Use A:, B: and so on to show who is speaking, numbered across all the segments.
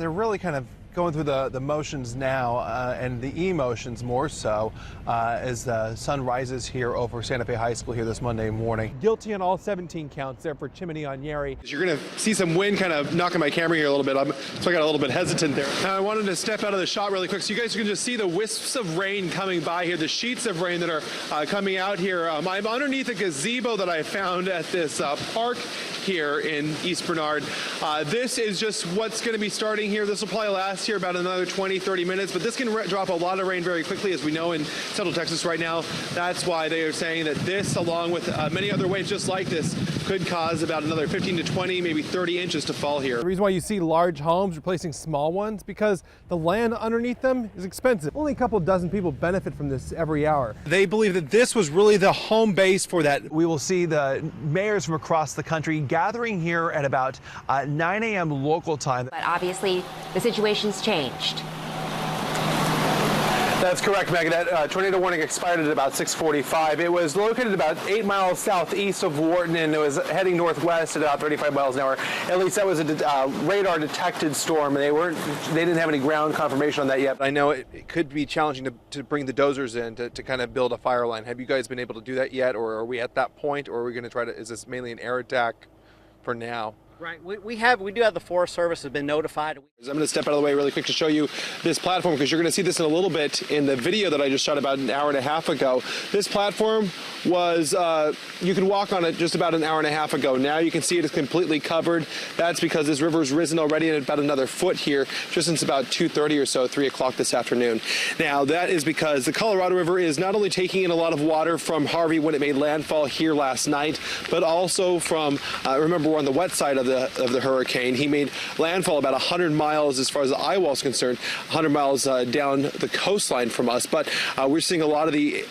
A: they're really kind of going through the motions now and the emotions more so as the sun rises here over Santa Fe High School here this Monday morning. Guilty on all 17 counts there for Chimney Onyeri.
B: You're going to see some wind kind of knocking my camera here a little bit, so I got a little bit hesitant there. Now I wanted to step out of the shot really quick so you guys can just see the wisps of rain coming by here, the sheets of rain that are coming out here. I'm underneath a gazebo that I found at this park here in East Bernard. This is just what's going to be starting here. This will probably last here about another 20-30 minutes, but this can drop a lot of rain very quickly, as we know in Central Texas right now. That's why they are saying that this, along with many other waves just like this, could cause about another 15 to 20, maybe 30 inches to fall here.
A: The reason why you see large homes replacing small ones, because the land underneath them is expensive. Only a couple dozen people benefit from this every hour. They believe that this was really the home base for that. We will see the mayors from across the country gathering here at about 9 a.m. local time.
C: But obviously the situation's changed.
B: That's correct, Megan. That tornado warning expired at about 6:45. It was located about 8 miles southeast of Wharton, and it was heading northwest at about 35 miles an hour. At least that was a radar detected storm, and they didn't have any ground confirmation on that yet. I know it could be challenging to bring the dozers in to kind of build a fire line. Have you guys been able to do that yet, or are we at that point, or are we going to try to, is this mainly an air attack for now?
D: Right, we do have the Forest Service has been notified.
B: I'm going to step out of the way really quick to show you this platform, because you're going to see this in a little bit in the video that I just shot about an hour and a half ago. This platform was, you could walk on it just about an hour and a half ago. Now you can see it is completely covered. That's because this river's risen already at about another foot here, just since about 2:30 or so, 3 o'clock this afternoon. Now that is because the Colorado River is not only taking in a lot of water from Harvey when it made landfall here last night, but also from, remember we're on the wet side of the hurricane. He made landfall about 100 miles as far as the eye wall is concerned, 100 miles down the coastline from us. But we're seeing a lot of the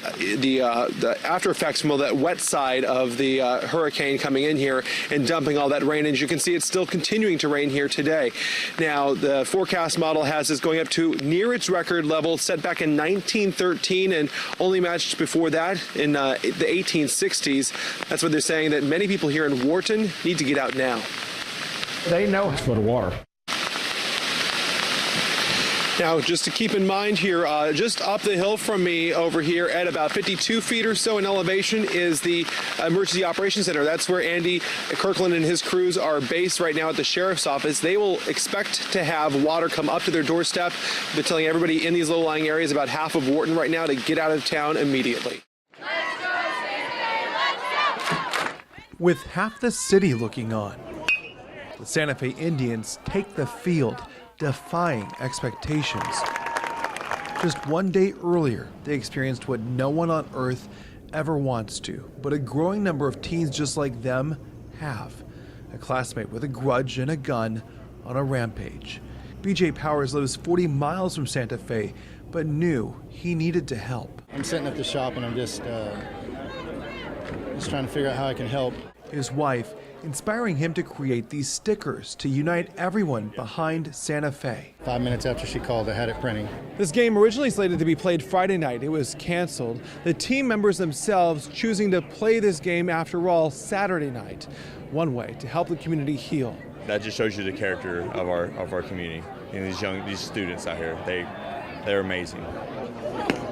B: after effects from all that wet side of the hurricane coming in here and dumping all that rain. And as you can see, it's still continuing to rain here today. Now, the forecast model has this going up to near its record level set back in 1913 and only matched before that in the 1860s. That's what they're saying, that many people here in Wharton need to get out now.
E: They know it's for the water.
B: Now, just to keep in mind here, just up the hill from me over here at about 52 feet or so in elevation is the Emergency Operations Center. That's where Andy Kirkland and his crews are based right now at the Sheriff's Office. They will expect to have water come up to their doorstep. They're telling everybody in these low-lying areas, about half of Wharton right now, to get out of town immediately.
A: With half the city looking on, the Santa Fe Indians take the field, defying expectations. Just one day earlier, they experienced what no one on earth ever wants to, but a growing number of teens just like them have. A classmate with a grudge and a gun on a rampage. BJ Powers lives 40 miles from Santa Fe, but knew he needed to help.
F: I'm sitting at the shop and I'm just trying to figure out how I can help.
A: His wife inspiring him to create these stickers to unite everyone behind Santa Fe.
F: 5 minutes after she called, I had it printing.
A: This game originally slated to be played Friday night. It was canceled. The team members themselves choosing to play this game after all Saturday night. One way to help the community heal.
G: That just shows you the character of our community. You know, these students out here, they're amazing.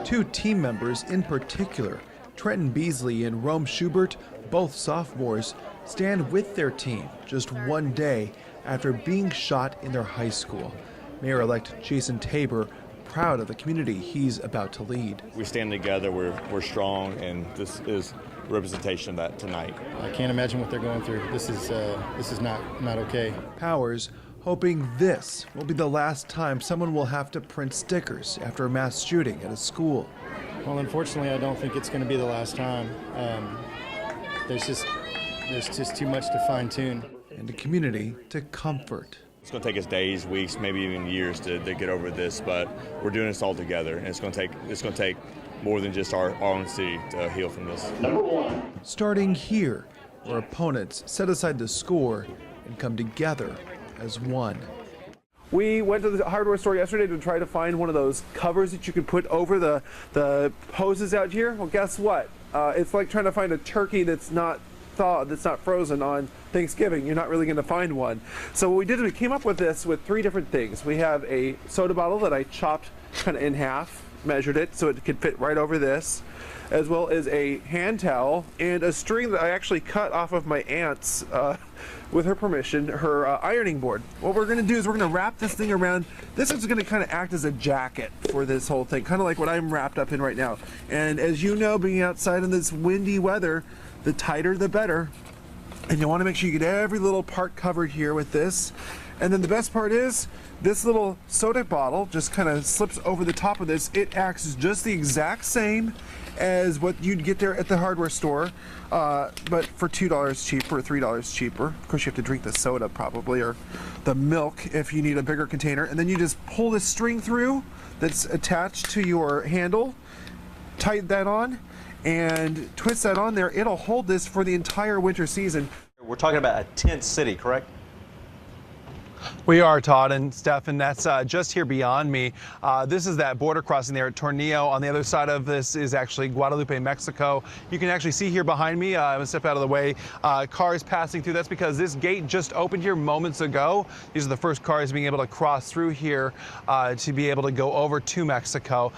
A: Two team members in particular, Trenton Beasley and Rome Schubert, both sophomores, stand with their team just one day after being shot in their high school. Mayor-elect Jason Tabor proud of the community he's about to lead.
G: We stand together, we're strong, and this is representation of that tonight.
F: I can't imagine what they're going through. This is not okay.
A: Powers hoping this will be the last time someone will have to print stickers after a mass shooting at a school.
F: Well, unfortunately, I don't think it's going to be the last time. There's just too much to fine-tune.
A: And a community to comfort.
G: It's going to take us days, weeks, maybe even years to get over this, but we're doing this all together, and it's going to take more than just our own city to heal from this.
E: Number one.
A: Starting here, where opponents set aside the score and come together as one. We went to the hardware store yesterday to try to find one of those covers that you could put over the hoses out here. Well, guess what? It's like trying to find a turkey that's not
B: thawed, that's not frozen on Thanksgiving, you're not really going to find one. So what we did is we came up with this with 3 different things. We have a soda bottle that I chopped kind of in half, measured it so it could fit right over this, as well as a hand towel and a string that I actually cut off of my aunt's, with her permission, her ironing board. What we're gonna do is we're gonna wrap this thing around. This is gonna kind of act as a jacket for this whole thing, kind of like what I'm wrapped up in right now. And as you know, being outside in this windy weather, the tighter the better. And you wanna make sure you get every little part covered here with this. And then the best part is, this little soda bottle just kind of slips over the top of this. It acts just the exact same as what you'd get there at the hardware store, but for $2 cheaper, $3 cheaper. Of course, you have to drink the soda probably, or the milk if you need a bigger container. And then you just pull this string through that's attached to your handle, tighten that on, and twist that on there. It'll hold this for the entire winter season.
H: We're talking about a tent city, correct?
A: We are, Todd and Steph, and that's just here beyond me. This is that border crossing there at Tornillo. On the other side of this is actually Guadalupe, Mexico. You can actually see here behind me, I'm going to step out of the way, cars passing through. That's because this gate just opened here moments ago. These are the first cars being able to cross through here to be able to go over to Mexico.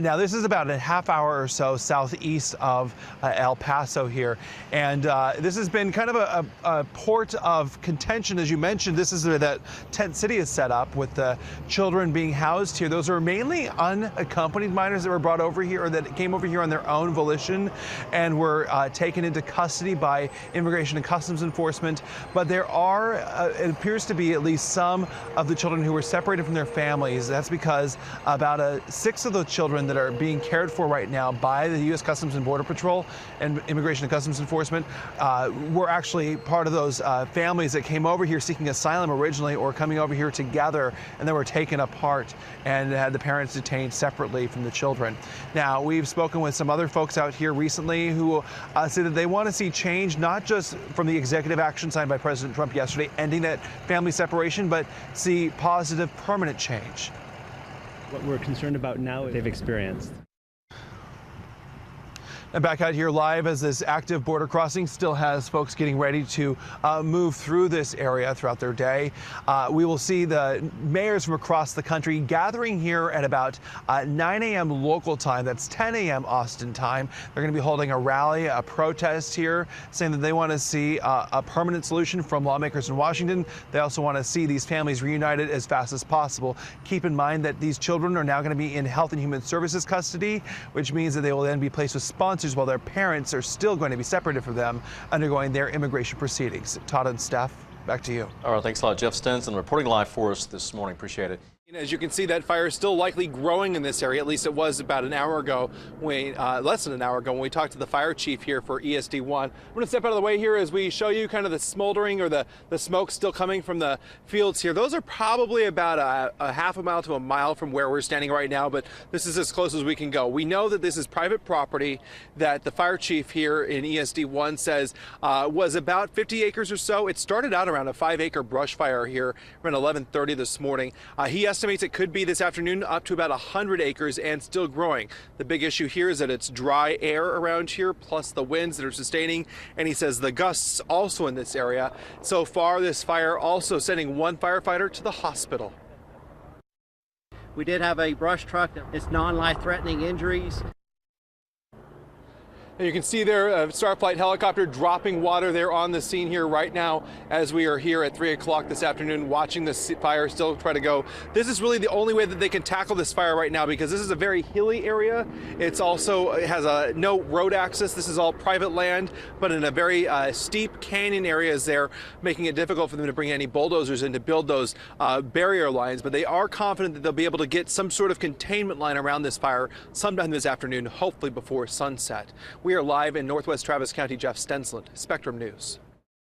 A: Now, this is about a half hour or so southeast of El Paso here, and this has been kind of a port of contention. As you mentioned, this is where that tent city is set up with the children being housed here. Those are mainly unaccompanied minors that were brought over here, or that came over here on their own volition and were taken into custody by Immigration and Customs Enforcement. But there are, it appears to be at least some of the children who were separated from their families. That's because about 6 of the children that are being cared for right now by the U.S. Customs and Border Patrol and Immigration and Customs Enforcement were actually part of those families that came over here seeking asylum originally, or coming over here together, and then were taken apart and had the parents detained separately from the children. Now, we've spoken with some other folks out here recently who say that they want to see change, not just from the executive action signed by President Trump yesterday, ending that family separation, but see positive permanent change.
I: What we're concerned about now is they've experienced.
A: And back out here live as this active border crossing still has folks getting ready to move through this area throughout their day. We will see the mayors from across the country gathering here at about 9 a.m. local time. That's 10 a.m. Austin time. They're going to be holding a rally, a protest here, saying that they want to see a permanent solution from lawmakers in Washington. They also want to see these families reunited as fast as possible. Keep in mind that these children are now going to be in Health and Human Services custody, which means that they will then be placed with sponsors while their parents are still going to be separated from them, undergoing their immigration proceedings. Todd and Steph, back to you.
H: All right, thanks a lot. Jeff Stensland reporting live for us this morning. Appreciate it.
B: As you can see, that fire is still likely growing in this area. At least it was about an hour ago, less than an hour ago, when we talked to the fire chief here for ESD1. I'm going to step out of the way here as we show you kind of the smoldering, or the smoke still coming from the fields here. Those are probably about a half a mile to a mile from where we're standing right now, but this is as close as we can go. We know that this is private property that the fire chief here in ESD1 says was about 50 acres or so. It started out around a 5-acre brush fire here around 11:30 this morning. He estimates it could be this afternoon up to about 100 acres and still growing. The big issue here is that it's dry air around here, plus the winds that are sustaining, and he says the gusts also in this area. So far, this fire also sending 1 firefighter to the hospital.
D: We did have a brush truck. It's non-life-threatening injuries.
B: And you can see there a Starflight helicopter dropping water there on the scene here right now as we are here at 3 o'clock this afternoon watching the fire still try to go. This is really the only way that they can tackle this fire right now, because this is a very hilly area. It has no road access. This is all private land, but in a very steep canyon areas there, making it difficult for them to bring any bulldozers in to build those barrier lines. But they are confident that they'll be able to get some sort of containment line around this fire sometime this afternoon, hopefully before sunset. We are live in Northwest Travis County. Jeff Stensland, Spectrum News.